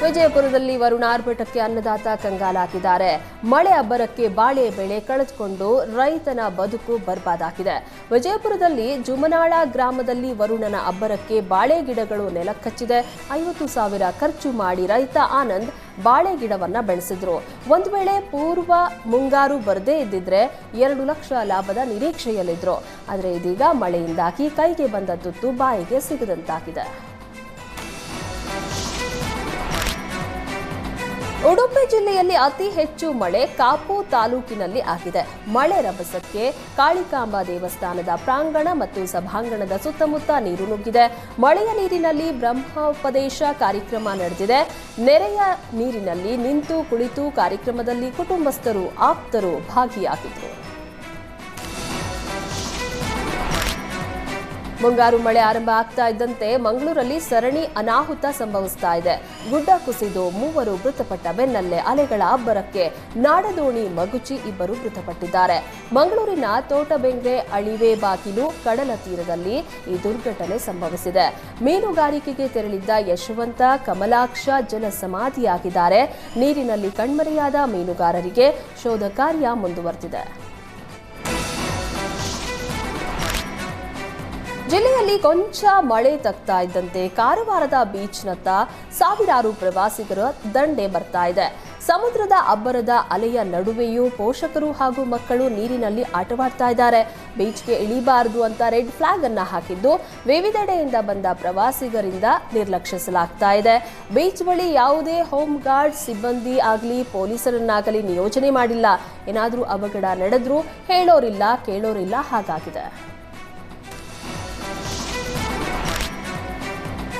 ವಿಜಯಪುರದಲ್ಲಿ ವರುಣ ಆರ್ಭಟಕ್ಕೆ ಅನ್ನದಾತ ಕಂಗಾಲಾಗಿದ್ದಾರೆ. ಮಳೆ ಅಬ್ಬರಕ್ಕೆ ಬಾಳೆ ಬೆಳೆ ಕಳೆದುಕೊಂಡು ರೈತನ ಬದುಕು ಬರ್ಬಾದಾಗಿದೆ. ವಿಜಯಪುರದಲ್ಲಿ ಜುಮನಾಳ ಗ್ರಾಮದಲ್ಲಿ ವರುಣನ ಅಬ್ಬರಕ್ಕೆ ಬಾಳೆ ಗಿಡಗಳು ನೆಲಕ್ಕಚ್ಚಿದೆ. 50,000 ಖರ್ಚು ಮಾಡಿ ರೈತ ಆನಂದ್ ಬಾಳೆ ಗಿಡವನ್ನ ಬೆಳೆಸಿದ್ರು. ಒಂದು ವೇಳೆ ಪೂರ್ವ ಮುಂಗಾರು ಬರದೇ ಇದ್ದಿದ್ರೆ 2 ಲಕ್ಷ ಲಾಭದ ನಿರೀಕ್ಷೆಯಲ್ಲಿದ್ರು. ಆದರೆ ಇದೀಗ ಮಳೆಯಿಂದಾಗಿ ಕೈಗೆ ಬಂದ ತುತ್ತು ಬಾಯಿಗೆ ಸಿಗದಂತಾಗಿದೆ. ಉಡುಪಿ ಜಿಲ್ಲೆಯಲ್ಲಿ ಅತಿ ಹೆಚ್ಚು ಮಳೆ ಕಾಪು ತಾಲೂಕಿನಲ್ಲಿ ಆಗಿದೆ. ಮಳೆ ರಭಸಕ್ಕೆ ಕಾಳಿಕಾಂಬಾ ದೇವಸ್ಥಾನದ ಪ್ರಾಂಗಣ ಮತ್ತು ಸಭಾಂಗಣದ ಸುತ್ತಮುತ್ತ ನೀರು ನುಗ್ಗಿದೆ. ಮಳೆಯ ನೀರಿನಲ್ಲಿ ಬ್ರಹ್ಮೋಪದೇಶ ಕಾರ್ಯಕ್ರಮ ನಡೆದಿದೆ. ನೆರೆಯ ನೀರಿನಲ್ಲಿ ನಿಂತು ಕುಳಿತು ಕಾರ್ಯಕ್ರಮದಲ್ಲಿ ಕುಟುಂಬಸ್ಥರು ಆಪ್ತರು ಭಾಗಿಯಾಗಿದ್ದರು. ಮುಂಗಾರು ಮಳೆ ಆರಂಭ ಆಗ್ತಾ ಇದ್ದಂತೆ ಮಂಗಳೂರಲ್ಲಿ ಸರಣಿ ಅನಾಹುತ ಸಂಭವಿಸ್ತಾ ಇದೆ. ಗುಡ್ಡ ಕುಸಿದು 3 ಮೃತಪಟ್ಟ ಬೆನ್ನಲ್ಲೇ ಅಲೆಗಳ ಅಬ್ಬರಕ್ಕೆ ನಾಡದೋಣಿ ಮಗುಚಿ 2 ಮೃತಪಟ್ಟಿದ್ದಾರೆ. ಮಂಗಳೂರಿನ ತೋಟಬೆಂಗ್ರೆ ಅಳಿವೆ ಬಾಗಿಲು ಕಡಲ ತೀರದಲ್ಲಿ ಈ ದುರ್ಘಟನೆ ಸಂಭವಿಸಿದೆ. ಮೀನುಗಾರಿಕೆಗೆ ತೆರಳಿದ್ದ ಯಶವಂತ ಕಮಲಾಕ್ಷ ಜಲಸಮಾಧಿಯಾಗಿದ್ದಾರೆ. ನೀರಿನಲ್ಲಿ ಕಣ್ಮರೆಯಾದ ಮೀನುಗಾರರಿಗೆ ಶೋಧ ಕಾರ್ಯ ಮುಂದುವರೆದಿದೆ. ಜಿಲ್ಲೆಯಲ್ಲಿ ಕೊಂಚ ಮಳೆ ತಗ್ತಾ ಇದ್ದಂತೆ ಕಾರವಾರದ ಬೀಚ್ನತ್ತ ಸಾವಿರಾರು ಪ್ರವಾಸಿಗರ ದಂಡೆ ಬರ್ತಾ ಇದೆ. ಸಮುದ್ರದ ಅಬ್ಬರದ ಅಲೆಯ ನಡುವೆಯೂ ಪೋಷಕರು ಹಾಗೂ ಮಕ್ಕಳು ನೀರಿನಲ್ಲಿ ಆಟವಾಡ್ತಾ ಇದ್ದಾರೆ. ಬೀಚ್ಗೆ ಇಳಿಬಾರದು ಅಂತ ರೆಡ್ ಫ್ಲಾಗ್ ಅನ್ನ ಹಾಕಿದ್ದು ವಿವಿಧೆಡೆಯಿಂದ ಬಂದ ಪ್ರವಾಸಿಗರಿಂದ ನಿರ್ಲಕ್ಷಿಸಲಾಗ್ತಾ ಇದೆ. ಬೀಚ್ ಬಳಿ ಯಾವುದೇ ಹೋಮ್ ಗಾರ್ಡ್ ಸಿಬ್ಬಂದಿ ಆಗಲಿ ಪೊಲೀಸರನ್ನಾಗಲಿ ನಿಯೋಜನೆ ಮಾಡಿಲ್ಲ. ಏನಾದರೂ ಅವಘಡ ನಡೆದ್ರೂ ಹೇಳೋರಿಲ್ಲ ಕೇಳೋರಿಲ್ಲ ಹಾಗಾಗಿದೆ.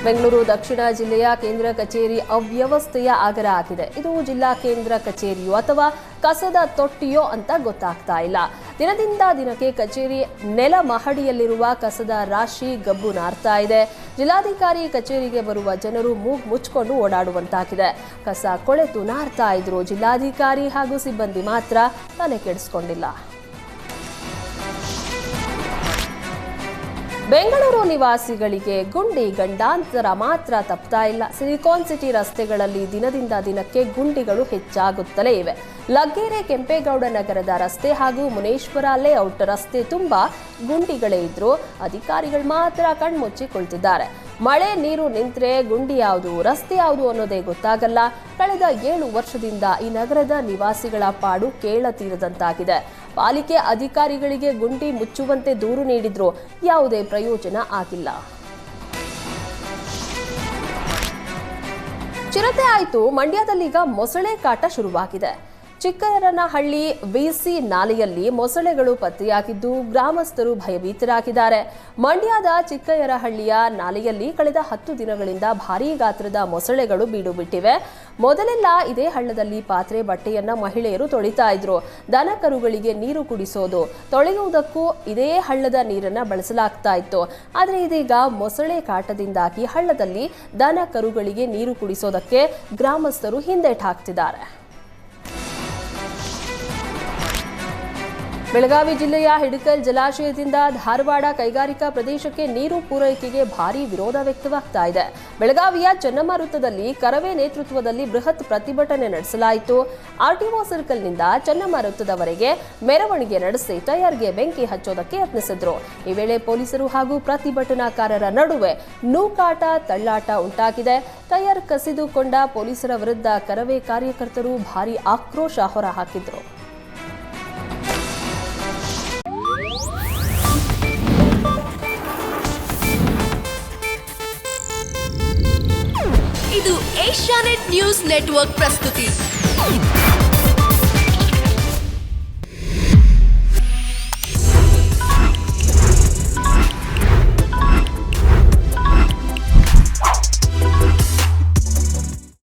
ಬೆಂಗಳೂರು ದಕ್ಷಿಣ ಜಿಲ್ಲೆಯ ಕೇಂದ್ರ ಕಚೇರಿ ಅವ್ಯವಸ್ಥೆಯ ಆಗರ ಆಗಿದೆ. ಇದು ಜಿಲ್ಲಾ ಕೇಂದ್ರ ಕಚೇರಿಯೋ ಅಥವಾ ಕಸದ ತೊಟ್ಟಿಯೋ ಅಂತ ಗೊತ್ತಾಗ್ತಾ ಇಲ್ಲ. ದಿನದಿಂದ ದಿನಕ್ಕೆ ಕಚೇರಿ ನೆಲ ಮಹಡಿಯಲ್ಲಿರುವ ಕಸದ ರಾಶಿ ಗಬ್ಬು ನಾರ್ತಾ ಇದೆ. ಜಿಲ್ಲಾಧಿಕಾರಿ ಕಚೇರಿಗೆ ಬರುವ ಜನರು ಮೂಗು ಮುಚ್ಚಿಕೊಂಡು ಓಡಾಡುವಂತಾಗಿದೆ. ಕಸ ಕೊಳೆತು ನಾರ್ತಾ ಇದ್ರು. ಜಿಲ್ಲಾಧಿಕಾರಿ ಹಾಗೂ ಸಿಬ್ಬಂದಿ ಮಾತ್ರ ತಲೆ ಕೆಡಿಸಿಕೊಂಡಿಲ್ಲ. ಬೆಂಗಳೂರು ನಿವಾಸಿಗಳಿಗೆ ಗುಂಡಿ ಗಂಡಾಂತರ ಮಾತ್ರ ತಪ್ತಾ ಇಲ್ಲ. ಸಿಲಿಕಾನ್ ಸಿಟಿ ರಸ್ತೆಗಳಲ್ಲಿ ದಿನದಿಂದ ದಿನಕ್ಕೆ ಗುಂಡಿಗಳು ಹೆಚ್ಚಾಗುತ್ತಲೇ ಇವೆ. ಲಗ್ಗೆರೆ ಕೆಂಪೇಗೌಡ ನಗರದ ರಸ್ತೆ ಹಾಗೂ ಮುನೇಶ್ವರ ಲೇಔಟ್ ರಸ್ತೆ ತುಂಬಾ ಗುಂಡಿಗಳೇ ಇದ್ರೂ ಅಧಿಕಾರಿಗಳು ಮಾತ್ರ ಕಣ್ಮುಚ್ಚಿ ಕುಳಿತಿದ್ದಾರೆ. ಮಳೆ ನೀರು ನಿಂತ್ರೆ ಗುಂಡಿ ಯಾವುದು ರಸ್ತೆ ಯಾವುದು ಅನ್ನೋದೇ ಗೊತ್ತಾಗಲ್ಲ. ಕಳೆದ 7 ವರ್ಷದಿಂದ ಈ ನಗರದ ನಿವಾಸಿಗಳ ಪಾಡು ಕೇಳತೀರದಂತಾಗಿದೆ. ಪಾಲಿಕೆ ಅಧಿಕಾರಿಗಳಿಗೆ ಗುಂಡಿ ಮುಚ್ಚುವಂತೆ ದೂರು ನೀಡಿದ್ರು ಯಾವುದೇ ಪ್ರಯೋಜನ ಆಗಿಲ್ಲ. ಚಿರತೆ ಆಯ್ತು, ಮಂಡ್ಯದಲ್ಲೀಗ ಮೊಸಳೆ ಕಾಟ ಶುರುವಾಗಿದೆ. ಚಿಕ್ಕಯರನಹಳ್ಳಿ ವಿಸಿ ನಾಲೆಯಲ್ಲಿ ಮೊಸಳೆಗಳು ಪತ್ತೆಯಾಗಿದ್ದು ಗ್ರಾಮಸ್ಥರು ಭಯಭೀತರಾಗಿದ್ದಾರೆ. ಮಂಡ್ಯದ ಚಿಕ್ಕಯರಹಳ್ಳಿಯ ನಾಲೆಯಲ್ಲಿ ಕಳೆದ 10 ದಿನಗಳಿಂದ ಭಾರೀ ಗಾತ್ರದ ಮೊಸಳೆಗಳು ಬೀಡು ಬಿಟ್ಟಿವೆ. ಮೊದಲೆಲ್ಲ ಇದೇ ಹಳ್ಳದಲ್ಲಿ ಪಾತ್ರೆ ಬಟ್ಟೆಯನ್ನ ಮಹಿಳೆಯರು ತೊಳಿತಾ ಇದ್ರು. ದನ ಕರುಗಳಿಗೆ ನೀರು ಕುಡಿಸೋದು ತೊಳೆಯುವುದಕ್ಕೂ ಇದೇ ಹಳ್ಳದ ನೀರನ್ನ ಬಳಸಲಾಗ್ತಾ ಇತ್ತು. ಆದರೆ ಇದೀಗ ಮೊಸಳೆ ಕಾಟದಿಂದಾಗಿ ಹಳ್ಳದಲ್ಲಿ ದನ ಕರುಗಳಿಗೆ ನೀರು ಕುಡಿಸೋದಕ್ಕೆ ಗ್ರಾಮಸ್ಥರು ಹಿಂದೇಟು ಹಾಕ್ತಿದ್ದಾರೆ. ಬೆಳಗಾವಿ ಜಿಲ್ಲೆಯ ಹಿಡಕಲ್ ಜಲಾಶಯದಿಂದ ಧಾರವಾಡ ಕೈಗಾರಿಕಾ ಪ್ರದೇಶಕ್ಕೆ ನೀರು ಪೂರೈಕೆಗೆ ಭಾರೀ ವಿರೋಧ ವ್ಯಕ್ತವಾಗ್ತಾ ಇದೆ. ಬೆಳಗಾವಿಯ ಚೆನ್ನಮ್ಮ ವೃತ್ತದಲ್ಲಿ ಕರವೇ ನೇತೃತ್ವದಲ್ಲಿ ಬೃಹತ್ ಪ್ರತಿಭಟನೆ ನಡೆಸಲಾಯಿತು. ಆರ್ಟಿಒ ಸರ್ಕಲ್ನಿಂದ ಚೆನ್ನಮ್ಮ ವೃತ್ತದವರೆಗೆ ಮೆರವಣಿಗೆ ನಡೆಸಿ ಟೈರ್ಗೆ ಬೆಂಕಿ ಹಚ್ಚೋದಕ್ಕೆ ಯತ್ನಿಸಿದ್ರು. ಈ ವೇಳೆ ಪೊಲೀಸರು ಹಾಗೂ ಪ್ರತಿಭಟನಾಕಾರರ ನಡುವೆ ನೂಕಾಟ ತಳ್ಳಾಟ ಉಂಟಾಗಿದೆ. ಟೈರ್ ಕಸಿದುಕೊಂಡ ಪೊಲೀಸರ ವಿರುದ್ಧ ಕರವೇ ಕಾರ್ಯಕರ್ತರು ಭಾರೀ ಆಕ್ರೋಶ ಹೊರಹಾಕಿದ್ರು. ಇದು ಏಷ್ಯಾನೆಟ್ ನ್ಯೂಸ್ ನೆಟ್ವರ್ಕ್ ಪ್ರಸ್ತುತಿ.